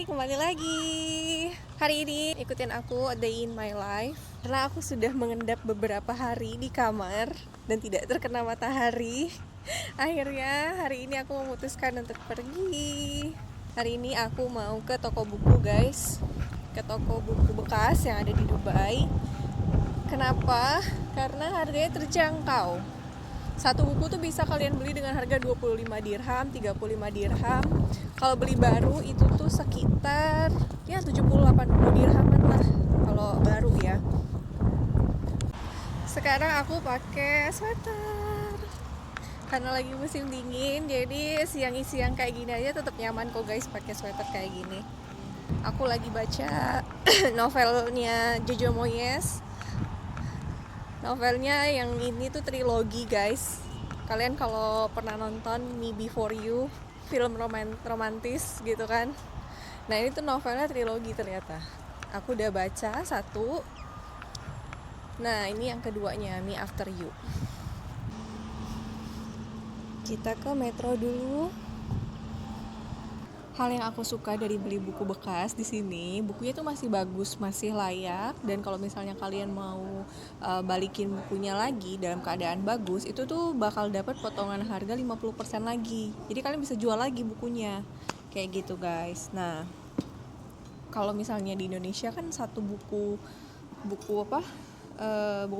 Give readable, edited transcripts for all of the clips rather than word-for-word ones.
Hai, kembali lagi. Hari ini ikutin aku A Day in My Life. Karena aku sudah mengendap beberapa hari di kamar dan tidak terkena matahari. Akhirnya hari ini aku memutuskan untuk pergi. Hari ini aku mau ke toko buku, guys. Ke toko buku bekas yang ada di Dubai. Kenapa? Karena harganya terjangkau. Satu buku tuh bisa kalian beli dengan harga 25 dirham, 35 dirham. Kalau beli baru itu tuh sekitar ya 70-80 dirhaman lah kalau baru ya. Sekarang aku pakai sweater karena lagi musim dingin, jadi siang-siang kayak gini aja tetap nyaman kok guys pakai sweater kayak gini. Aku lagi baca novelnya Jojo Moyes. Novelnya yang ini tuh trilogi guys. Kalian kalau pernah nonton Me Before You, film romantis gitu kan. Nah ini tuh novelnya trilogi ternyata. Aku udah baca satu. Nah ini yang keduanya, Me After You. Kita ke metro dulu. Hal yang aku suka dari beli buku bekas di sini, bukunya tuh masih bagus, masih layak. Dan kalau misalnya kalian mau balikin bukunya lagi dalam keadaan bagus, itu tuh bakal dapat potongan harga 50% lagi. Jadi kalian bisa jual lagi bukunya. Kayak gitu guys. Nah, kalau misalnya di Indonesia kan satu buku buku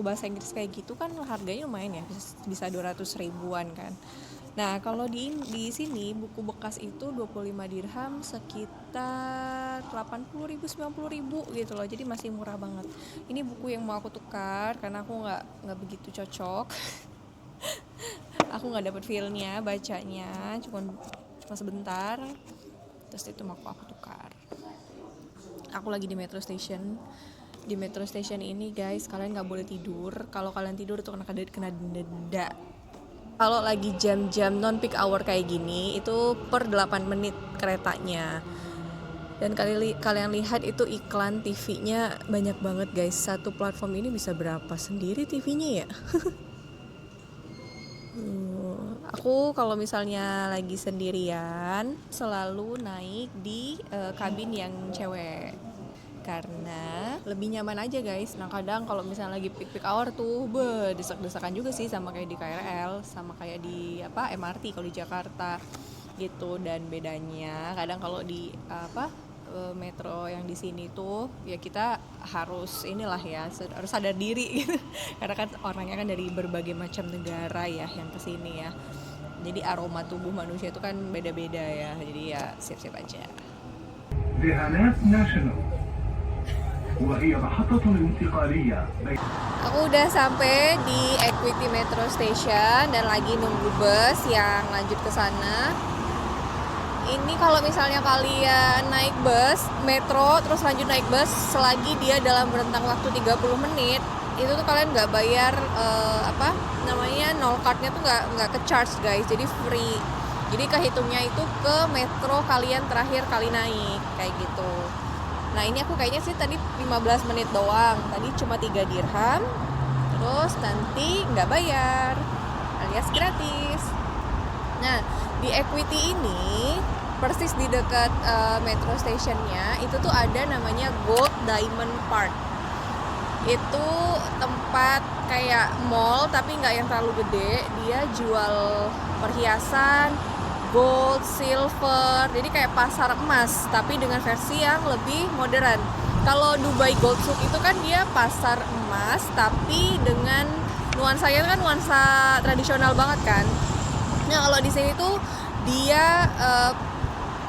bahasa Inggris kayak gitu kan harganya lumayan ya, bisa 200 ribuan kan. Nah, kalau di sini buku bekas itu 25 dirham sekitar 80.000 90.000 gitu loh. Jadi masih murah banget. Ini buku yang mau aku tukar karena aku nggak begitu cocok. Aku nggak dapet feel-nya bacanya, cuma sebentar. Terus itu mau aku tukar. Aku lagi di metro station. Di metro station ini guys, kalian nggak boleh tidur. Kalau kalian tidur itu kena denda. Kalau lagi jam-jam non-peak hour kayak gini, itu per 8 menit keretanya. Dan kalian lihat itu iklan TV-nya banyak banget guys. Satu platform ini bisa berapa sendiri TV-nya ya? Aku kalau misalnya lagi sendirian, selalu naik di kabin yang cewek. Karena lebih nyaman aja guys. Nah kadang kalau misalnya lagi peak hour tuh desak-desakan juga sih, sama kayak di KRL, sama kayak di MRT kalau di Jakarta gitu. Dan bedanya kadang kalau di metro yang di sini tuh ya kita harus harus sadar diri gitu. Karena kan orangnya kan dari berbagai macam negara ya yang kesini ya. Jadi aroma tubuh manusia itu kan beda-beda ya. Jadi ya siap-siap aja. Aku udah sampai di Equity Metro Station dan lagi nunggu bus yang lanjut ke sana. Ini kalau misalnya kalian naik bus metro terus lanjut naik bus selagi dia dalam rentang waktu 30 menit, itu tuh kalian nggak bayar nol cardnya tuh nggak ke charge guys, jadi free. Jadi kehitungnya itu ke metro kalian terakhir kali naik kayak gitu. Nah ini aku kayaknya sih tadi 15 menit doang. Tadi cuma 3 dirham. Terus nanti nggak bayar alias gratis. Nah di Equity ini persis di dekat metro stationnya itu tuh ada namanya Gold Diamond Park. Itu tempat kayak mall tapi nggak yang terlalu gede. Dia jual perhiasan gold, silver, jadi kayak pasar emas tapi dengan versi yang lebih modern. Kalau Dubai Gold Souk itu kan dia pasar emas tapi dengan nuansanya kan nuansa tradisional banget kan. Nah kalau di sini tuh dia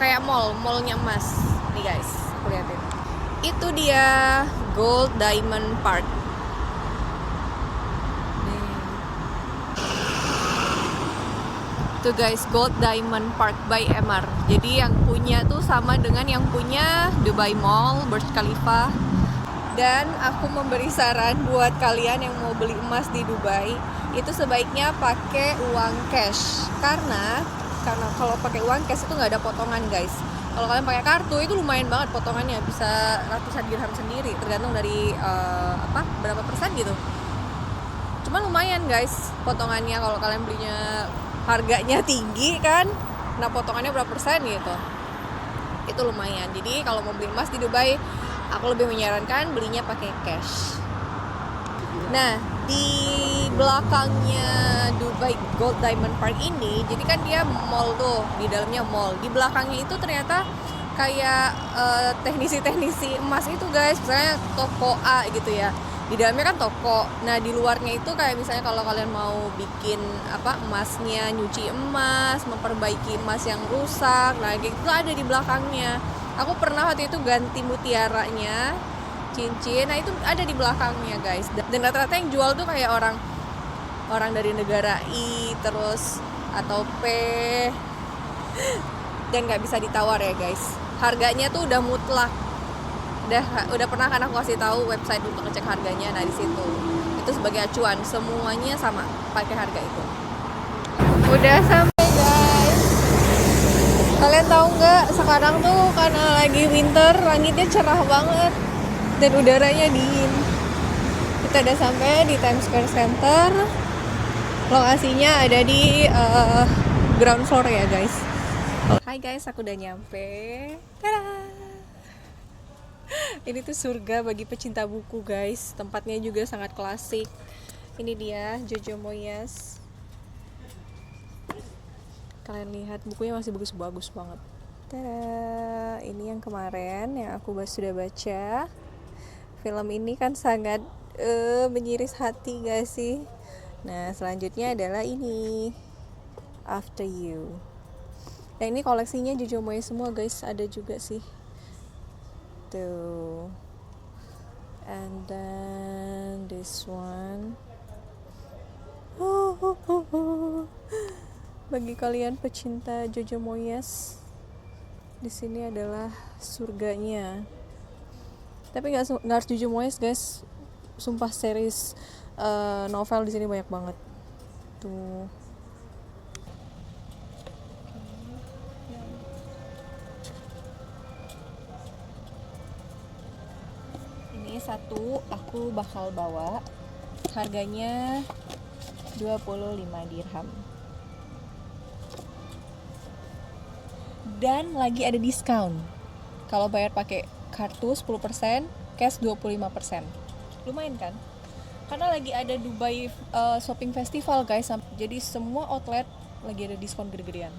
kayak mallnya emas nih guys, aku liatin. Itu dia Gold Diamond Park. Tuh guys, Gold Diamond Park by Emaar. Jadi yang punya tuh sama dengan yang punya Dubai Mall, Burj Khalifa. Dan aku memberi saran buat kalian yang mau beli emas di Dubai, itu sebaiknya pakai uang cash. Karena kalau pakai uang cash itu nggak ada potongan guys. Kalau kalian pakai kartu itu lumayan banget potongannya, bisa ratusan dirham sendiri, tergantung dari berapa persen gitu. Cuma lumayan guys potongannya kalau kalian belinya harganya tinggi kan, nah potongannya berapa persen gitu. itu lumayan. Jadi kalau mau beli emas di Dubai, aku lebih menyarankan belinya pakai cash. Nah, di belakangnya Dubai Gold Diamond Park ini, jadi kan dia mall tuh, di dalamnya mall. Di belakangnya itu ternyata kayak teknisi-teknisi emas itu guys, misalnya toko A gitu ya. Di dalamnya kan toko. Nah, di luarnya itu kayak misalnya kalau kalian mau bikin emasnya, nyuci emas, memperbaiki emas yang rusak, nah gitu ada di belakangnya. Aku pernah waktu itu ganti mutiaranya, cincin, nah itu ada di belakangnya guys. Dan rata-rata yang jual tuh kayak orang dari negara I terus atau P, dan nggak bisa ditawar ya guys. Harganya tuh udah mutlak. Udah pernah kan aku kasih tahu website untuk ngecek harganya. Nah di situ itu sebagai acuan, semuanya sama pakai harga itu. Udah sampai guys. Kalian tahu nggak, sekarang tuh karena lagi winter, langitnya cerah banget dan udaranya dingin. Kita udah sampai di Times Square Center. Lokasinya ada di ground floor ya guys. Hai guys, aku udah nyampe. Tada! Ini tuh surga bagi pecinta buku guys. Tempatnya juga sangat klasik. Ini dia Jojo Moyes. Kalian lihat bukunya masih bagus-bagus banget. Tada! Ini yang kemarin yang aku sudah baca. Film ini kan sangat menyiris hati gak sih? Nah selanjutnya adalah ini After You. Nah ini koleksinya Jojo Moyes semua guys. Ada juga sih tuh. And then this one. Bagi kalian pecinta Jojo Moyes, di sini adalah surganya. Tapi nggak harus Jojo Moyes guys. Sumpah series novel di sini banyak banget. Tuh. Ini satu aku bakal bawa. Harganya 25 dirham. Dan lagi ada diskon. Kalau bayar pakai kartu 10%, cash 25%. Lumayan kan? Karena lagi ada Dubai Shopping Festival guys. Jadi semua outlet lagi ada diskon gede-gedean.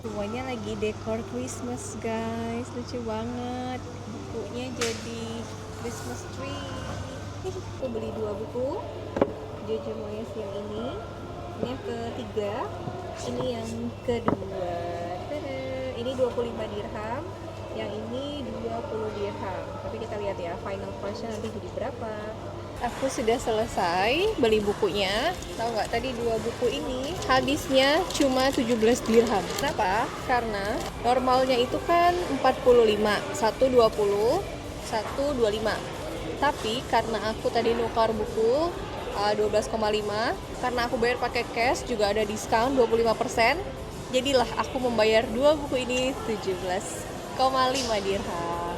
Semuanya lagi dekor Christmas guys. Lucu banget. Bukunya jadi Christmas tree. Aku beli 2 buku Jojo Moyes yang ini yang ketiga, ini yang kedua. Tada! Ini 25 dirham, yang ini 20 dirham. Tapi kita lihat ya final price-nya nanti jadi berapa. Aku sudah selesai beli bukunya. Tahu nggak, tadi 2 buku ini habisnya cuma 17 dirham. Kenapa? Karena normalnya itu kan 45, 120, 125. Tapi karena aku tadi nukar buku 12,5, karena aku bayar pakai cash juga ada diskon 25%. Jadilah aku membayar 2 buku ini 17,5 dirham.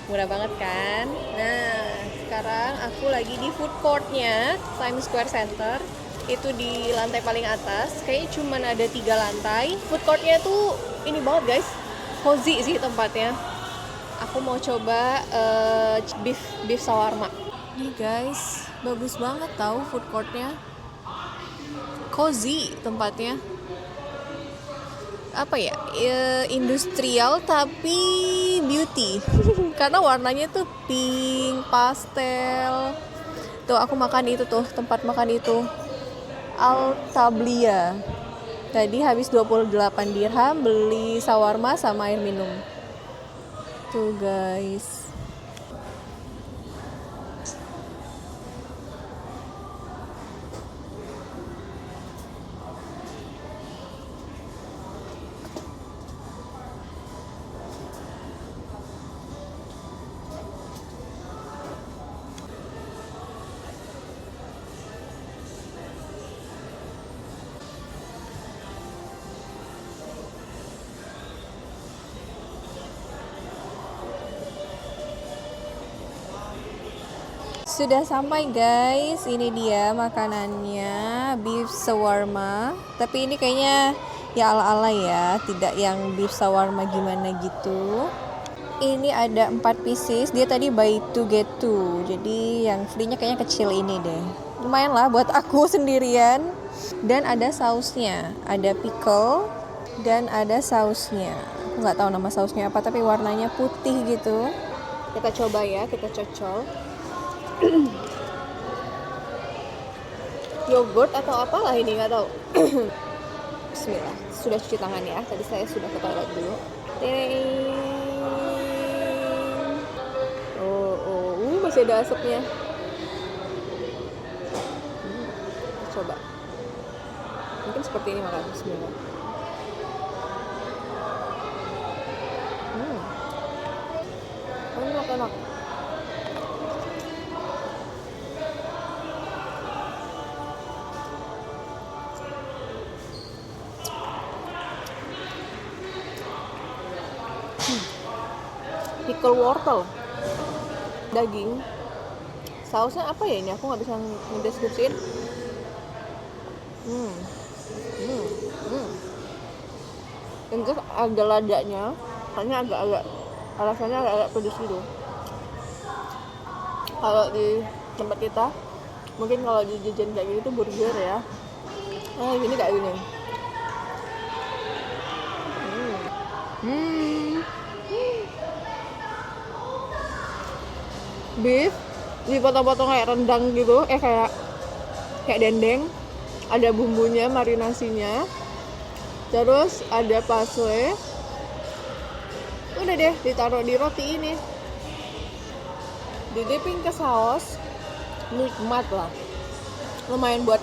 Murah banget kan? Nah, sekarang aku lagi di food courtnya Times Square Center. Itu di lantai paling atas. Kayaknya cuma ada 3 lantai. Food courtnya tuh ini banget guys, cozy sih tempatnya. Aku mau coba beef shawarma. Nih guys, bagus banget tahu food courtnya. Cozy tempatnya. Apa ya? Industrial tapi beauty. Karena warnanya tuh pink, pastel. Tuh aku makan itu tuh, tempat makan itu. Al Tablia. Tadi habis 28 dirham beli shawarma sama air minum. Tuh guys. Sudah sampai guys, ini dia makanannya, beef shawarma. Tapi ini kayaknya ya ala-ala ya, tidak yang beef shawarma gimana gitu. Ini ada 4 pieces, dia tadi buy 2 get 2. Jadi yang free-nya kayaknya kecil ini deh. Lumayan lah buat aku sendirian. Dan ada sausnya, ada pickle dan ada sausnya. Aku nggak tahu nama sausnya apa, tapi warnanya putih gitu. Kita coba ya, kita cocol. Yogurt atau apalah ini, nggak tahu. Bismillah. Sudah cuci tangan ya, tadi saya sudah ke toilet dulu. Masih ada asapnya. Coba. Mungkin seperti ini makan. Bismillah. Enak. Pickle wortel, daging, sausnya apa ya ini? Aku nggak bisa ngedeskripsiin. Yang terus ada ladanya, hanya agak-agak rasanya agak pedes gitu. Kalau di tempat kita, mungkin kalau di jajan kayak gitu burger ya. Ini kayak gini. Beef dipotong-potong kayak rendang gitu, kayak dendeng. Ada bumbunya, marinasinya. Terus ada parsley. Udah deh, ditaruh di roti ini. Didipping ke saus. Nikmat lah. Lumayan buat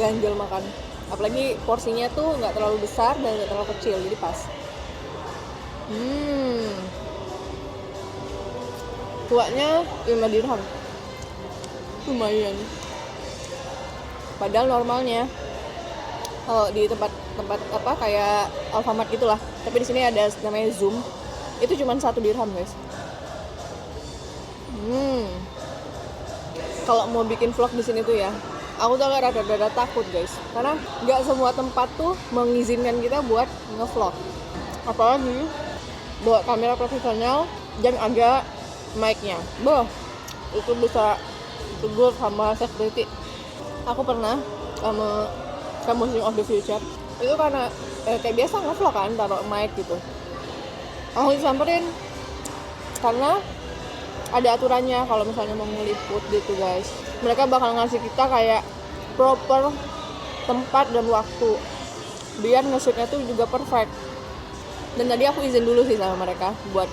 ganjel makan. Apalagi porsinya tuh nggak terlalu besar dan nggak terlalu kecil, jadi pas. Tuanya 5 dirham. Lumayan. Padahal normalnya kalau di tempat apa kayak Alfamart gitulah. Tapi di sini ada namanya Zoom. Itu cuma 1 dirham, guys. Kalau mau bikin vlog di sini tuh ya, aku tuh agak rada-rada takut, guys. Karena nggak semua tempat tuh mengizinkan kita buat nge-vlog. Apalagi bawa kamera profesional dan ada mic-nya. Itu bisa tegur sama security. Aku pernah sama Muslim of the Future. Itu karena kayak biasa nge-vlog kan, taruh mic gitu. Aku disamperin karena ada aturannya kalau misalnya mau meliput gitu, guys. Mereka bakal ngasih kita kayak proper tempat dan waktu biar nge-shootnya tuh juga perfect. Dan tadi aku izin dulu sih sama mereka buat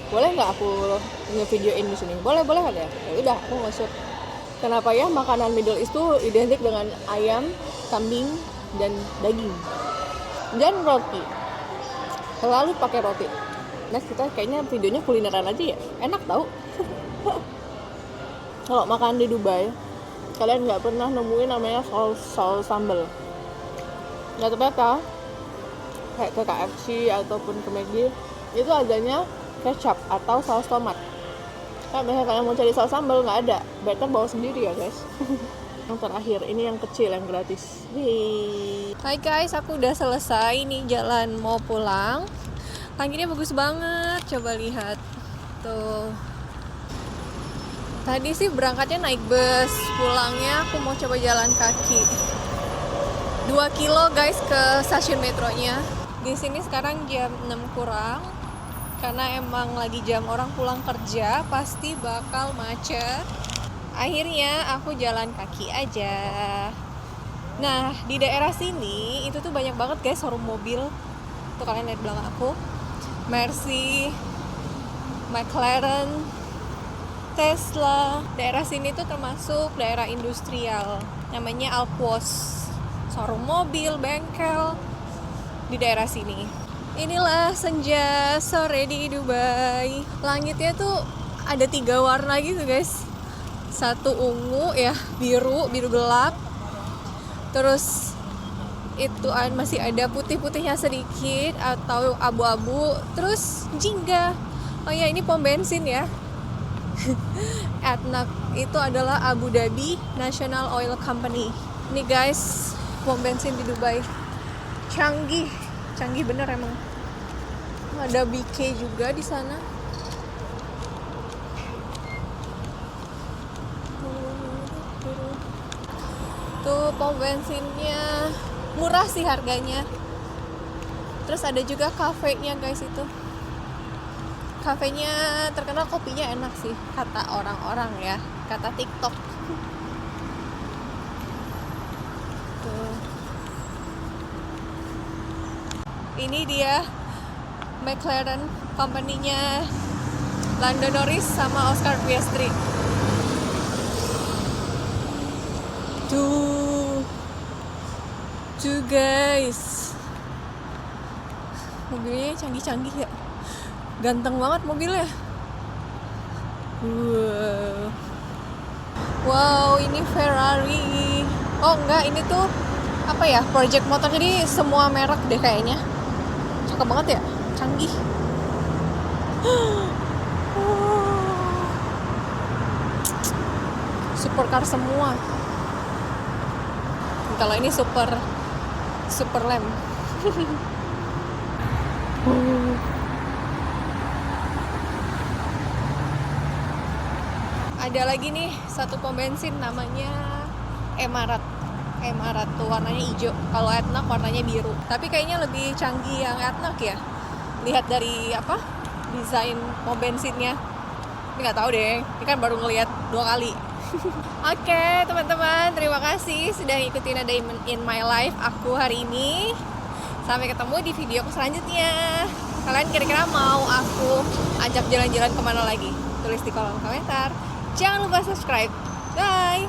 boleh nggak aku nge-videoin di sini? Boleh ada. Ya udah, aku nge-shoot. Kenapa ya makanan Middle East tuh identik dengan ayam, kambing, dan daging. Dan roti. Selalu pakai roti. Next kita kayaknya videonya kulineran aja ya. Enak tau. Kalau makan di Dubai, kalian nggak pernah nemuin namanya saus sambal. Nggak ternyata kayak ke KFC ataupun ke McD itu adanya kecap atau saus tomat. Nah, misalnya kalian mau cari saus sambal nggak ada, better bawa sendiri ya, guys. Yang terakhir ini yang kecil yang gratis. Hai guys, aku udah selesai nih jalan mau pulang. Langitnya bagus banget, coba lihat tuh. Tadi sih berangkatnya naik bus, pulangnya aku mau coba jalan kaki 2 kilo guys ke stasiun metronya. Di sini sekarang jam 6 kurang. Karena emang lagi jam orang pulang kerja, pasti bakal macet. Akhirnya aku jalan kaki aja. Nah, di daerah sini itu tuh banyak banget guys showroom mobil. Tuh kalian lihat belakang aku. Mercy, McLaren, Tesla. Daerah sini tuh termasuk daerah industrial. Namanya Al-Quoz. Showroom mobil, bengkel di daerah sini. Inilah senja sore di Dubai. Langitnya tuh ada 3 warna gitu guys. Satu ungu ya, biru gelap. Terus itu masih ada putih-putihnya sedikit atau abu-abu. Terus jingga. Oh ya, ini pom bensin ya. ADNOC itu adalah Abu Dhabi National Oil Company. Ini guys, pom bensin di Dubai. Canggih bener emang. Ada BK juga di sana. Tuh pom bensinnya murah sih harganya. Terus ada juga kafenya guys itu. Kafenya terkenal kopinya enak sih, kata orang-orang ya, kata TikTok. Tuh. Ini dia McLaren company-nya Lando Norris sama Oscar Piastri. Tuh guys, mobilnya canggih-canggih ya. Ganteng banget mobilnya. Wow, ini Ferrari. Oh enggak, ini tuh apa ya? Project motor, jadi semua merek deh kayaknya. Cakep banget ya, canggih. Supercar semua. Kalau ini super lamp. Ada lagi nih satu pom bensin namanya Emarat tuh warnanya hijau. Kalau ADNOC warnanya biru. Tapi kayaknya lebih canggih yang ADNOC ya. Lihat dari desain pom bensinnya. Ini nggak tahu deh. Ini kan baru ngelihat 2 kali. Oke, teman-teman, terima kasih sudah ngikutin A Day in My Life aku hari ini. Sampai ketemu di video selanjutnya. Kalian kira-kira mau aku ajak jalan-jalan kemana lagi? Tulis di kolom komentar. Jangan lupa subscribe. Bye!